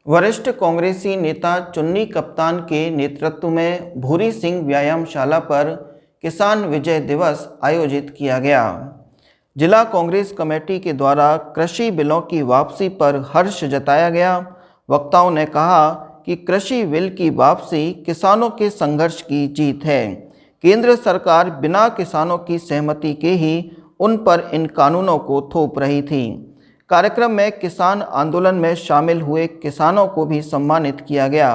वरिष्ठ कांग्रेसी नेता चुन्नी कप्तान के नेतृत्व में भूरी सिंह व्यायामशाला पर किसान विजय दिवस आयोजित किया गया। जिला कांग्रेस कमेटी के द्वारा कृषि बिलों की वापसी पर हर्ष जताया गया। वक्ताओं ने कहा कि कृषि बिल की वापसी किसानों के संघर्ष की जीत है। केंद्र सरकार बिना किसानों की सहमति के ही उन पर इन कानूनों को थोप रही थी। कार्यक्रम में किसान आंदोलन में शामिल हुए किसानों को भी सम्मानित किया गया।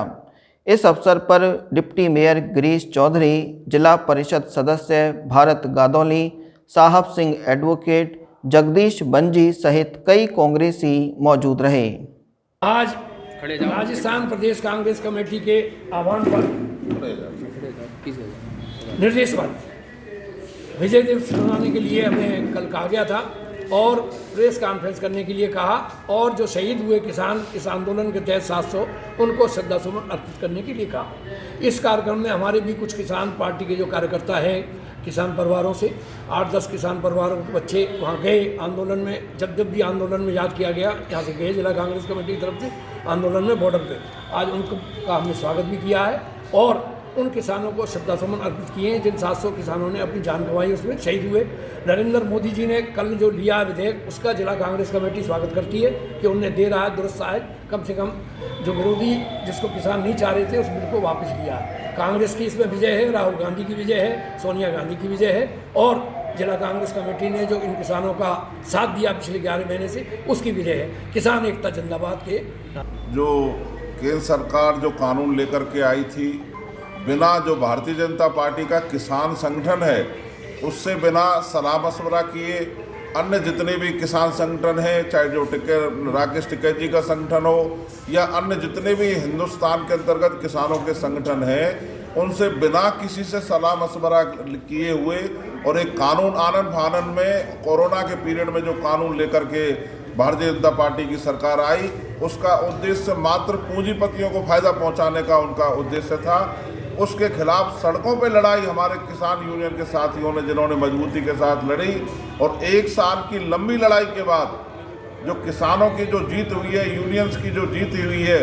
इस अवसर पर डिप्टी मेयर गिरीश चौधरी, जिला परिषद सदस्य भारत गादौली, साहब सिंह एडवोकेट, जगदीश बंजी सहित कई कांग्रेसी मौजूद रहे। आज राजस्थान प्रदेश कांग्रेस कमेटी के आह्वान पर निर्देश पर विजय दिवस मनाने के लिए हमें कल कहा गया था और प्रेस कॉन्फ्रेंस करने के लिए कहा, और जो शहीद हुए किसान इस आंदोलन के तहत 700 उनको श्रद्धासुमन अर्पित करने के लिए कहा। इस कार्यक्रम में हमारे भी कुछ किसान पार्टी के जो कार्यकर्ता हैं, किसान परिवारों से 8-10 किसान परिवारों के बच्चे वहाँ गए आंदोलन में। जब भी आंदोलन में याद किया गया, यहाँ से गए जिला कांग्रेस कमेटी की तरफ से आंदोलन में बॉर्डर पे। आज उनका हमने स्वागत भी किया है और उन किसानों को श्रद्धासुमन अर्पित किए हैं जिन 700 किसानों ने अपनी जान गंवाई, उसमें शहीद हुए। नरेंद्र मोदी जी ने कल जो लिया विधेयक, उसका जिला कांग्रेस कमेटी स्वागत करती है कि उनने दे रहा है, दुरुस्त है। कम से कम जो विरोधी जिसको किसान नहीं चाह रहे थे उस बिल को वापस लिया है। कांग्रेस की इसमें विजय है, राहुल गांधी की विजय है, सोनिया गांधी की विजय है और जिला कांग्रेस कमेटी ने जो इन किसानों का साथ दिया पिछले 11 महीने से, उसकी विजय है। किसान एकता जिंदाबाद के जो केंद्र सरकार जो कानून लेकर के आई थी, बिना जो भारतीय जनता पार्टी का किसान संगठन है उससे बिना सलाह मशवरा किए अन्य जितने भी किसान संगठन हैं, चाहे जो राकेश टिकैत जी का संगठन हो या अन्य जितने भी हिंदुस्तान के अंतर्गत किसानों के संगठन हैं, उनसे बिना किसी से सलाह मशवरा किए हुए और एक कानून आनन फानन में कोरोना के पीरियड में जो कानून लेकर के भारतीय जनता पार्टी की सरकार आई, उसका उद्देश्य मात्र पूंजीपतियों को फायदा पहुंचाने का उनका उद्देश्य था। उसके खिलाफ सड़कों पे लड़ाई हमारे किसान यूनियन के साथियों ने, जिन्होंने मजबूती के साथ लड़ी, और 1 साल की लंबी लड़ाई के बाद जो किसानों की जो जीत हुई है, यूनियंस की जो जीत हुई है,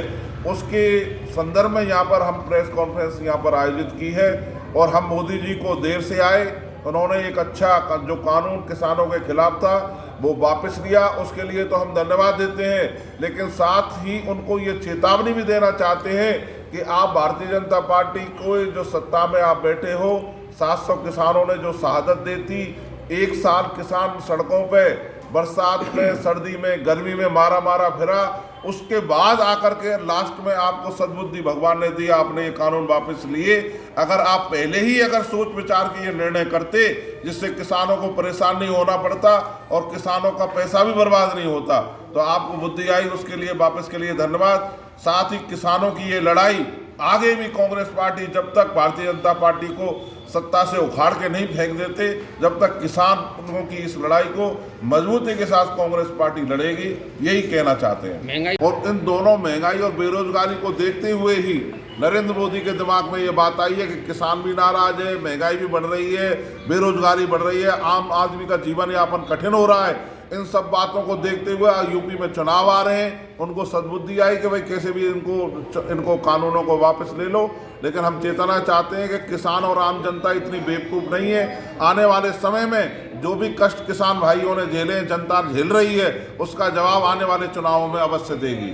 उसके संदर्भ में यहाँ पर हम प्रेस कॉन्फ्रेंस यहाँ पर आयोजित की है। और हम मोदी जी को देर से आए, उन्होंने एक अच्छा जो कानून किसानों के खिलाफ था वो वापस लिया, उसके लिए तो हम धन्यवाद देते हैं। लेकिन साथ ही उनको ये चेतावनी भी देना चाहते हैं कि आप भारतीय जनता पार्टी को जो सत्ता में आप बैठे हो, 700 किसानों ने जो शहादत दी थी, 1 साल किसान सड़कों पे बरसात में, सर्दी में, गर्मी में मारा फिरा, उसके बाद आकर के लास्ट में आपको सद्बुद्धि भगवान ने दी, आपने ये कानून वापस लिए। अगर आप पहले ही अगर सोच विचार के ये निर्णय करते जिससे किसानों को परेशान नहीं होना पड़ता और किसानों का पैसा भी बर्बाद नहीं होता, तो आपको बुद्धि आई, उसके लिए वापस के लिए धन्यवाद। साथ ही किसानों की ये लड़ाई आगे भी कांग्रेस पार्टी जब तक भारतीय जनता पार्टी को सत्ता से उखाड़ के नहीं फेंक देते, जब तक किसानों की इस लड़ाई को मजबूती के साथ कांग्रेस पार्टी लड़ेगी, यही कहना चाहते हैं। और इन दोनों महंगाई और बेरोजगारी को देखते हुए ही नरेंद्र मोदी के दिमाग में ये बात आई है कि किसान भी नाराज है, महंगाई भी बढ़ रही है, बेरोजगारी बढ़ रही है, आम आदमी का जीवन यापन कठिन हो रहा है। इन सब बातों को देखते हुए यूपी में चुनाव आ रहे हैं, उनको सद्बुद्धि आई कि भाई कैसे भी इनको कानूनों को वापस ले लो। लेकिन हम चेतना चाहते हैं कि किसान और आम जनता इतनी बेवकूफ़ नहीं है। आने वाले समय में जो भी कष्ट किसान भाइयों ने झेले, जनता झेल रही है, उसका जवाब आने वाले चुनावों में अवश्य देगी।